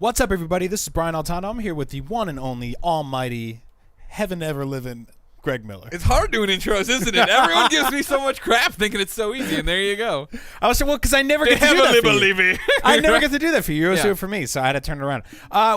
What's up, everybody? This is Brian Altano. I'm here with the one and only almighty, heaven-ever-living Greg Miller. It's hard doing intros, isn't it? Everyone gives me so much crap thinking it's so easy, and there you go. I was saying, well, because I never get to do that for you. I never get to do that for you. You always do it for me, so I had to turn it around.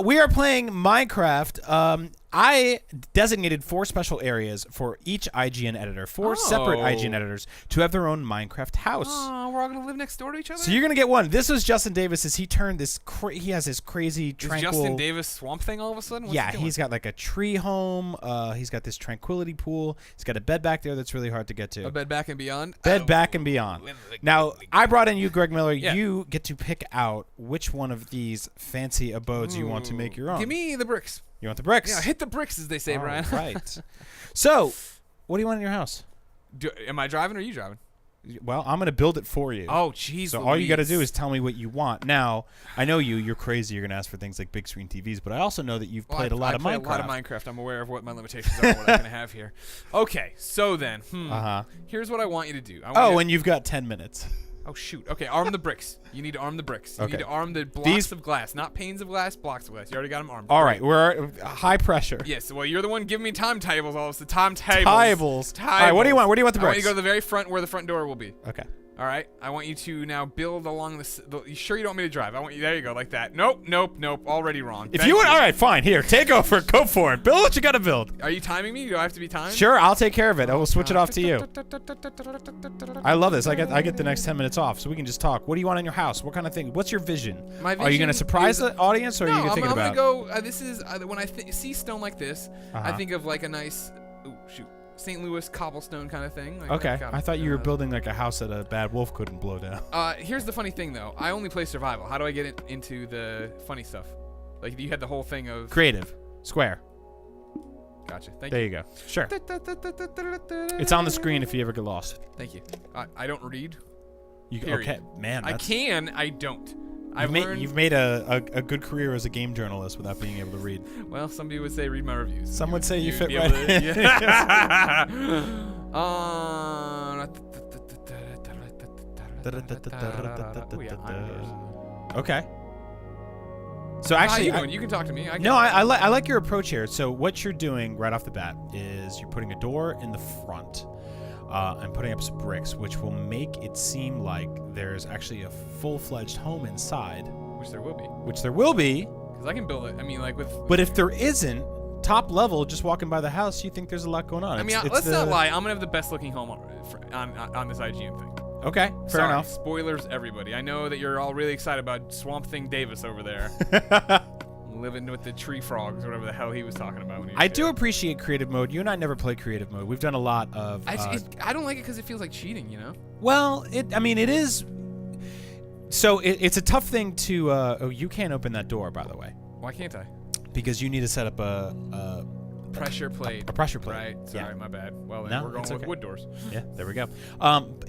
We are playing Minecraft. I designated 4 special areas for each IGN editor, 4 separate IGN editors, to have their own Minecraft house. Oh, we're all going to live next door to each other? So you're going to get one. This was Justin Davis. He turned this, he has this crazy tranquil... Is Justin Davis Swamp Thing all of a sudden? What's he's got like a tree home. He's got this tranquility pool. He's got a bed back there that's really hard to get to. A bed back and beyond? Bed back and beyond. Now, I brought in you, Greg Miller. Yeah. You get to pick out which one of these fancy abodes you want to make your own. Give me the bricks. You want the bricks? Yeah, hit the bricks, as they say, Brian. Right. So, what do you want in your house? Am I driving or are you driving? Well, I'm going to build it for you. Oh, jeez. So all you got to do is tell me what you want. Now, I know you're crazy. You're going to ask for things like big screen TVs, but I also know that you've played a lot of Minecraft. I play a lot of Minecraft. I'm aware of what my limitations are and what I'm going to have here. Okay, so then, here's what I want you to do. And you've got 10 minutes. Oh, shoot. Okay, arm the bricks. You need to arm the bricks. You need to arm the blocks of glass. Not panes of glass, blocks of glass. You already got them armed. All right, we're high pressure. Yes, well, you're the one giving me timetables. All of the timetables. All right, what do you want? Where do you want the bricks? I want you to go to the very front where the front door will be. Okay. All right, I want you to now build along this. You sure you don't want me to drive? I want you. There you go, like that. Nope. Already wrong. If you want, all right, fine. Here, take over. Go for it. Build what you got to build. Are you timing me? Do I have to be timed? Sure, I'll take care of it. I will switch it off to you. I love this. I get the next 10 minutes off, so we can just talk. What do you want in your house? What kind of thing? What's your vision? My vision. Are you going to surprise the audience, or are you going to think about? No, I'm going to go. This is when I see stone like this, I think of like a nice. Oh shoot. St. Louis cobblestone kind of thing. Like, okay. I thought you were building like a house that a bad wolf couldn't blow down. Here's the funny thing, though. I only play survival. How do I get into the funny stuff? Like, you had the whole thing of... Creative. Square. Gotcha. Thank you. There you go. Sure. It's on the screen if you ever get lost. Thank you. I don't read. Okay. Man, I can. I don't. You've made a good career as a game journalist without being able to read. Well, somebody would say read my reviews. Some would say you fit right in. Okay. So actually, how you doing? You can talk to me. I like your approach here. So what you're doing right off the bat is you're putting a door in the front. And putting up some bricks, which will make it seem like there's actually a full-fledged home inside. Which there will be. Because I can build it. I mean, like with... But if there isn't, top level, just walking by the house, you think there's a lot going on. I mean, let's not lie. I'm going to have the best-looking home on this IGN thing. Okay, fair enough. Spoilers, everybody. I know that you're all really excited about Swamp Thing Davis over there. Living with the tree frogs or whatever the hell he was talking about. When he I do appreciate creative mode. You and I never play creative mode. We've done a lot of... I don't like it because it feels like cheating, you know? Well, it is... So it's a tough thing to... oh, you can't open that door, by the way. Why can't I? Because you need to set up a pressure plate. A pressure plate. Right. Sorry, my bad. Well, then we're going with wood doors. Yeah, there we go.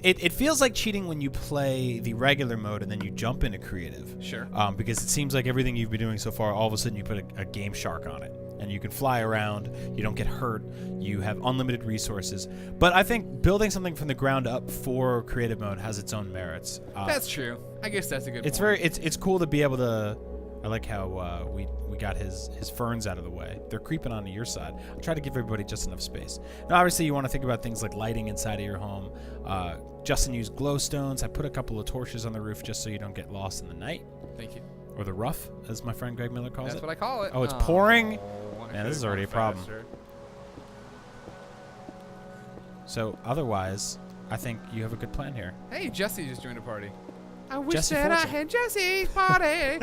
It feels like cheating when you play the regular mode and then you jump into creative. Sure. Because it seems like everything you've been doing so far, all of a sudden you put a game shark on it. And you can fly around. You don't get hurt. You have unlimited resources. But I think building something from the ground up for creative mode has its own merits. That's true. I guess that's a good point. It's cool to be able to... I like how we got his ferns out of the way. They're creeping onto your side. I'll try to give everybody just enough space. Now, obviously, you want to think about things like lighting inside of your home. Justin used glowstones. I put a couple of torches on the roof just so you don't get lost in the night. Thank you. Or the rough, as my friend Greg Miller calls it. That's what I call it. Oh, it's pouring? Man, this is already a problem. So, otherwise, I think you have a good plan here. Hey, Jesse just joined a party. I wish Jesse that Fortune. I had Jesse's party.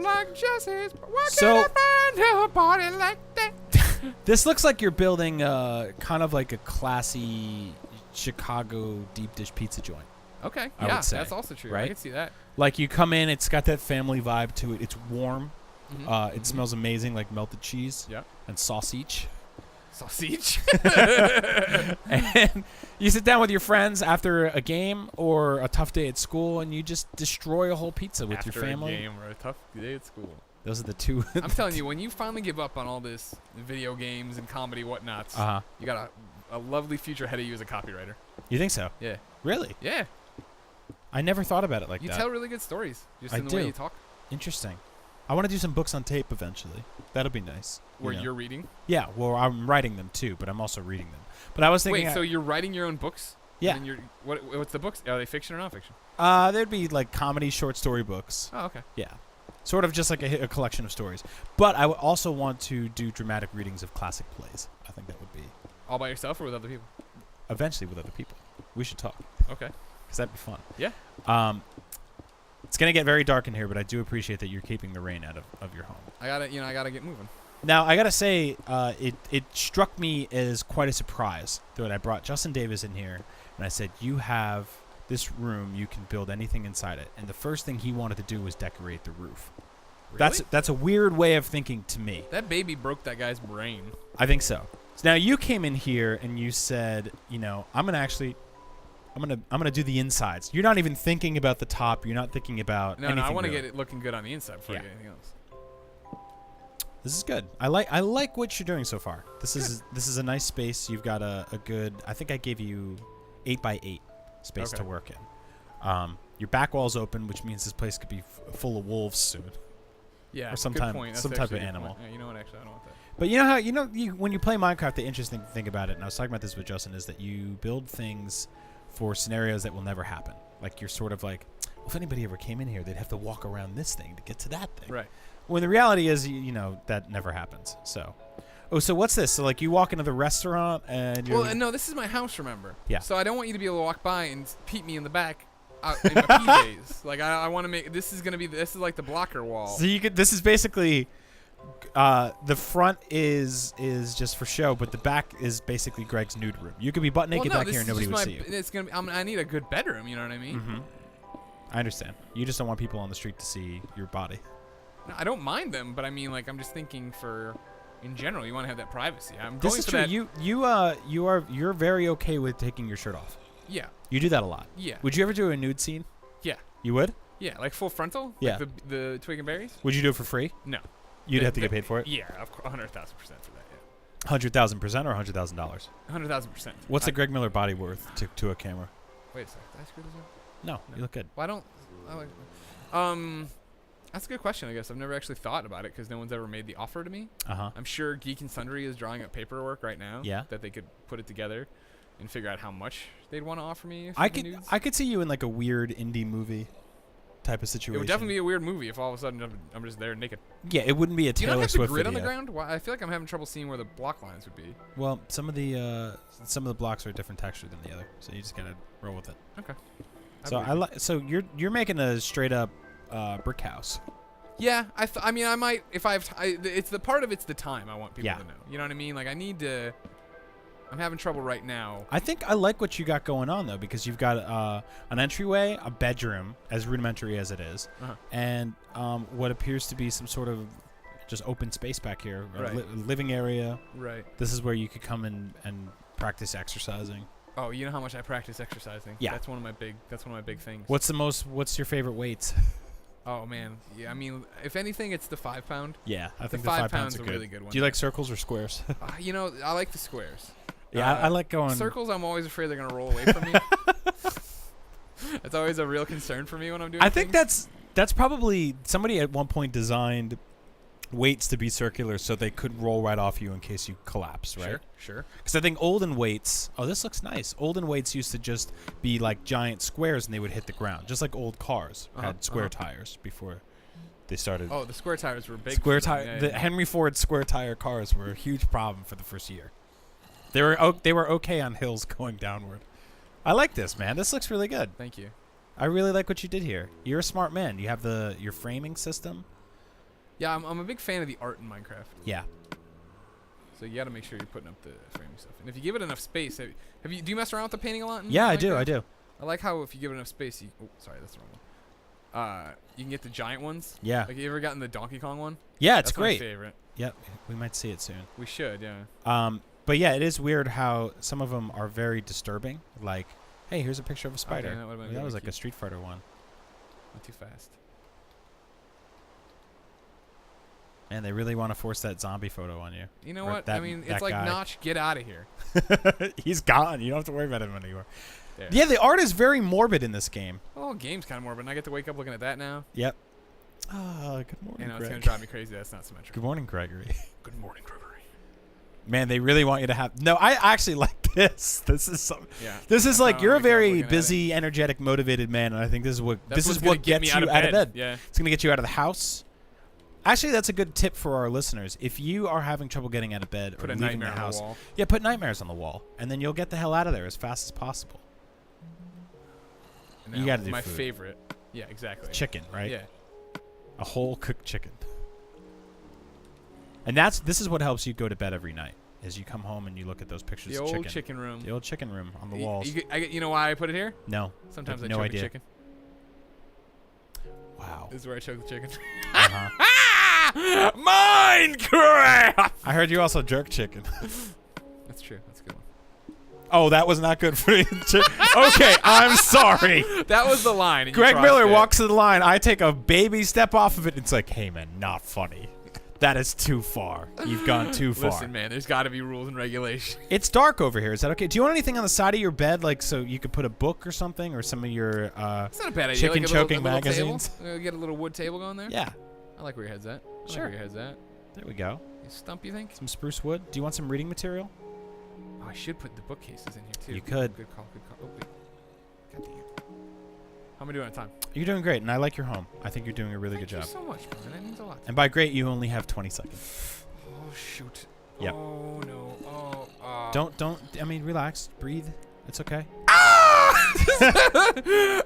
Like Jesse's. Why So- can't I find a party like that? This looks like you're building kind of like a classy Chicago deep dish pizza joint. Okay, I would say, that's also true. right? I can see that. Like you come in, it's got that family vibe to it. It's warm. Mm-hmm. It smells amazing, like melted cheese and sausage. Sausage. And you sit down with your friends after a game or a tough day at school, and you just destroy a whole pizza with your family. After a game or a tough day at school. Those are the two. I'm telling you, when you finally give up on all this video games and comedy whatnots, you got a lovely future ahead of you as a copywriter. You think so? Yeah. Really? Yeah. I never thought about it like that. You tell really good stories just I in the way you talk. Interesting. I want to do some books on tape eventually. That'll be nice. Where you're reading? Yeah, well, I'm writing them too, but I'm also reading them. But I was thinking. Wait, so you're writing your own books? Yeah. And what's the books? Are they fiction or nonfiction? There'd be like comedy, short story books. Oh, okay. Yeah. Sort of just like a collection of stories. But I would also want to do dramatic readings of classic plays. I think that would be. All by yourself or with other people? Eventually with other people. We should talk. Okay. Because that'd be fun. Yeah. It's going to get very dark in here, but I do appreciate that you're keeping the rain out of your home. I gotta get moving. Now, I got to say, it struck me as quite a surprise that I brought Justin Davis in here, and I said, you have this room, you can build anything inside it. And the first thing he wanted to do was decorate the roof. Really? That's a weird way of thinking to me. That baby broke that guy's brain. I think so. So now you came in here and you said, I'm gonna do the insides. You're not even thinking about the top. You're not thinking about anything. No, I want to really. get it looking good on the inside before I get anything else. This is good. I like what you're doing so far. This is a nice space. You've got a good. I think I gave you 8x8 space to work in. Your back wall's open, which means this place could be full of wolves soon. Yeah, or some good point. That's some type of actually a good animal. point. Yeah, you know what? Actually, I don't want that. But you know how when you play Minecraft, the interesting thing about it, and I was talking about this with Justin, is that you build things for scenarios that will never happen. Like you're sort of like, well, if anybody ever came in here, they'd have to walk around this thing to get to that thing. Right. When the reality is, that never happens. So, so what's this? So like you walk into the restaurant and you're no, this is my house. Remember? Yeah. So I don't want you to be able to walk by and peep me in the back. In my PJs. Like I want to make this is like the blocker wall. So this is basically the front is just for show, but the back is basically Greg's nude room. You could be butt naked back here and nobody would see you. It's gonna be, I need a good bedroom. You know what I mean? Mm-hmm. I understand. You just don't want people on the street to see your body. No, I don't mind them, but I mean, like I'm just thinking in general, you want to have that privacy. This is true. You're very okay with taking your shirt off. Yeah. You do that a lot. Yeah. Would you ever do a nude scene? Yeah. You would? Yeah, like full frontal. Yeah. Like the twig and berries. Would you do it for free? No. You'd have to get paid for it. Yeah, of course, 100,000% for that. 100,000% or $100,000? 100,000%. What's the Greg Miller body worth to a camera? Wait a sec. Did I screw this up? No, you look good. Why don't? That's a good question. I guess I've never actually thought about it because no one's ever made the offer to me. I'm sure Geek and Sundry is drawing up paperwork right now. Yeah. That they could put it together and figure out how much they'd want to offer me. I could see you in like a weird indie movie type of situation. It would definitely be a weird movie if all of a sudden I'm just there naked. Yeah, it wouldn't be a Taylor Swift video. Do you not have the grid on the ground? Why? I feel like I'm having trouble seeing where the block lines would be. Well, some of the blocks are a different texture than the other, so you just gotta roll with it. Okay. So you're making a straight up brick house. Yeah, I mean I might if it's the part of it's the time I want people to know. You know what I mean? Like I need to. I'm having trouble right now. I think I like what you got going on though, because you've got an entryway, a bedroom, as rudimentary as it is, and what appears to be some sort of just open space back here, living area. Right. This is where you could come and practice exercising. Oh, you know how much I practice exercising. Yeah. That's one of my big things. What's your favorite weights? Oh man, yeah. I mean, if anything, it's the 5 pound. Yeah, I think the 5 pounds are are good. really good one. Do you like circles or squares? I like the squares. Yeah, I like going circles. I'm always afraid they're gonna roll away from me. That's always a real concern for me when I'm doing. I think that's probably somebody at one point designed weights to be circular so they could roll right off you in case you collapse, right? Sure. Because I think olden weights. Oh, this looks nice. Olden weights used to just be like giant squares and they would hit the ground, just like old cars had square tires before they started. Oh, the square tires were big. Square tire. The Henry Ford square tire cars were a huge problem for the first year. They were okay on hills going downward. I like this, man. This looks really good. Thank you. I really like what you did here. You're a smart man. You have your framing system. Yeah, I'm a big fan of the art in Minecraft. Yeah. So you got to make sure you're putting up the framing stuff. And if you give it enough space, do you mess around with the painting a lot? Yeah, I Minecraft? do. I like how if you give it enough space, sorry, that's the wrong one. You can get the giant ones. Yeah. Like, you ever gotten the Donkey Kong one? Yeah, it's that's great. My favorite. Yep, we might see it soon. We should, yeah. But yeah, it is weird how some of them are very disturbing. Like, hey, here's a picture of a spider. Okay, that was like a Street Fighter one. Not too fast. Man, they really want to force that zombie photo on you. You know what? I mean, it's like guy. Notch, get out of here. He's gone. You don't have to worry about him anymore. There. Yeah, the art is very morbid in this game. Well, the game's kind of morbid, and I get to wake up looking at that now. Yep. Good morning, You know, it's Greg. gonna drive me crazy. That's not symmetrical. Good morning, Gregory. Good morning, Gregory. Man, they really want you to have. No, I actually like this. This is some. Yeah. This is like you're a like very looking at busy, energetic, motivated man, and I think this is what That's this is what's gonna what get gets me you out of bed. Yeah. It's gonna get you out of the house. Actually, that's a good tip for our listeners. If you are having trouble getting out of bed Put or a leaving nightmare the on house, the wall. yeah, put nightmares on the wall, and then you'll get the hell out of there as fast as possible. Now, You gotta do my food. favorite. Yeah, exactly. Chicken, right? Yeah. A whole cooked chicken. And this is what helps you go to bed every night. Is you come home and you look at those pictures The of old chicken room. The old chicken room on the walls. You know why I put it here? No. Sometimes I no choke idea. the chicken. Wow. This is where I choke the chicken. Uh-huh. Minecraft! I heard you also jerk chicken. That's true. That's a good one. Oh, that was not good for you. Okay, I'm sorry. That was the line. And you Greg crossed Miller it. walks to the line. I take a baby step off of it. It's like, hey, man, not funny. That is too far. You've gone too far. Listen, man, there's got to be rules and regulations. It's dark over here. Is that okay? Do you want anything on the side of your bed, like so you could put a book or something, or some of your It's not a bad idea. chicken like choking a little magazines? Table. Get a little wood table going there. Yeah. I like where your head's at. I Sure. like where your head's at. There we go. You stump, you think? Some spruce wood. Do you want some reading material? Oh, I should put the bookcases in here too. You could. Good call. Good call. Oh wait. God dang it. How am I doing on time? You're doing great, and I like your home. I think you're doing a really Thank good you job. so much, man. That means a lot. And by great, you only have 20 seconds. Oh shoot. Yep. Oh no. Oh. Don't. I mean, relax. Breathe. It's okay. Ah! Ah!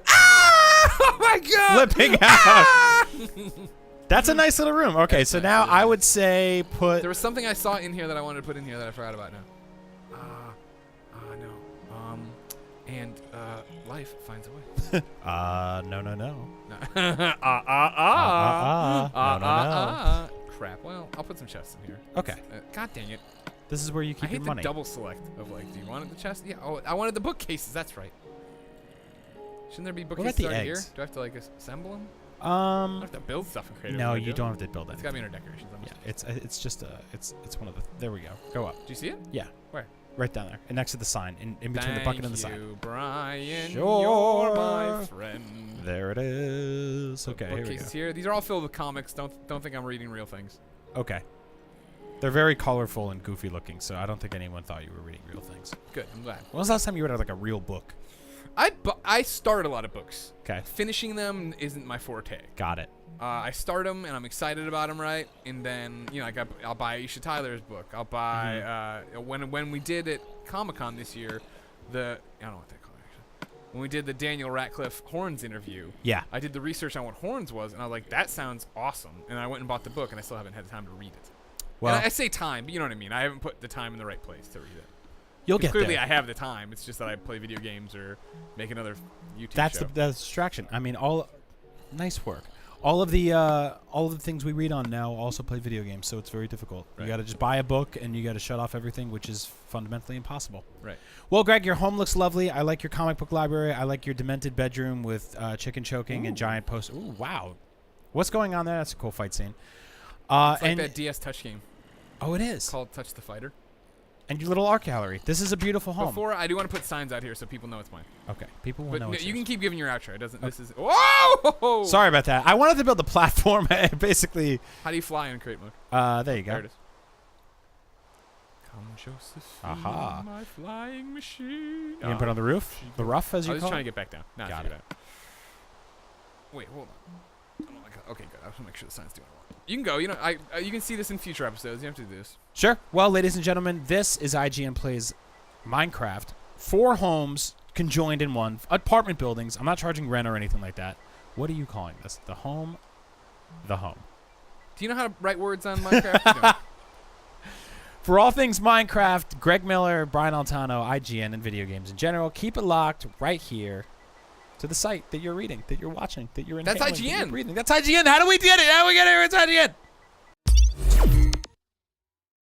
Oh my God! Flipping out. Ah! That's a nice little room. Okay, That's so nice, now really I nice. would say put. There was something I saw in here that I wanted to put in here that I forgot about now. No. And life finds a way. No. No. No. Crap. Well, I'll put some chests in here. Okay. God dang it. This is where you I keep hate your the money. double select of like, do you want the chest? Yeah. Oh, I wanted the bookcases. That's right. Shouldn't there be about bookcases the already here? eggs? Do I have to like assemble them? I don't have to build stuff and create it. No, you don't have to build It's it. got to be in our decorations. I'm Yeah, assuming. it's just it's one of the. There we go. Go up. Do you see it? Yeah. Where? Right down there, and next to the sign, in between the bucket and the sign. Thank you, Brian. Sure. You're my friend. There it is. Okay, here we go. Bookcases here. These are all filled with comics. Don't think I'm reading real things. Okay. They're very colorful and goofy looking, so I don't think anyone thought you were reading real things. Good. I'm glad. When was the last time you read like a real book? I start a lot of books. Okay. Finishing them isn't my forte. Got it. I start them and I'm excited about them, right? And then like I'll buy Aisha Tyler's book. I'll buy when we did at Comic-Con this year, I don't know what they call it actually. When we did the Daniel Radcliffe Horns interview, Yeah. I did the research on what horns was, and I was like, that sounds awesome. And I went and bought the book, and I still haven't had time to read it. Well, And I say time, but you know what I mean. I haven't put the time in the right place to read it. you'll get Clearly, there. I have the time. It's just that I play video games or make another YouTube That's show. the distraction. I mean, nice work. All of the things we read on now also play video games, so it's very difficult. Right. You got to just buy a book and you got to shut off everything, which is fundamentally impossible. Right. Well, Greg, your home looks lovely. I like your comic book library. I like your demented bedroom with chicken choking and giant posters. Ooh, wow. What's going on there? That's a cool fight scene. It's like and that DS Touch game oh, it is. called Touch the Fighter. And your little art gallery. This is a beautiful home. Before, I do want to put signs out here so people know it's mine. Okay, people will But know. no, it's you yours. can keep giving your outro. It doesn't. This is. Whoa! Sorry about that. I wanted to build a platform. Basically, How do you fly in create mode? there you There go. it is. Come, Josephine, Aha. my flying machine. You gonna put it on the roof? The rough, as I you was call trying to it? get back down. No, I Got figured it out. Wait, hold on. I don't like. Okay, good. I just want to make sure the sign's doing what I want. You can go. You know, you can see this in future episodes. You don't have to do this. Sure. Well, ladies and gentlemen, this is ign-plays Minecraft. 4 homes conjoined in one. Apartment buildings. I'm not charging rent or anything like that. What are you calling this? The home? The home. Do you know how to write words on Minecraft? No. For all things Minecraft, Greg Miller, Brian Altano, IGN, and video games in general, keep it locked right here to the site that you're reading, that you're watching, that you're That's inhaling, that you're IGN. breathing. That's IGN. How do we get it? How do we get here? It's IGN.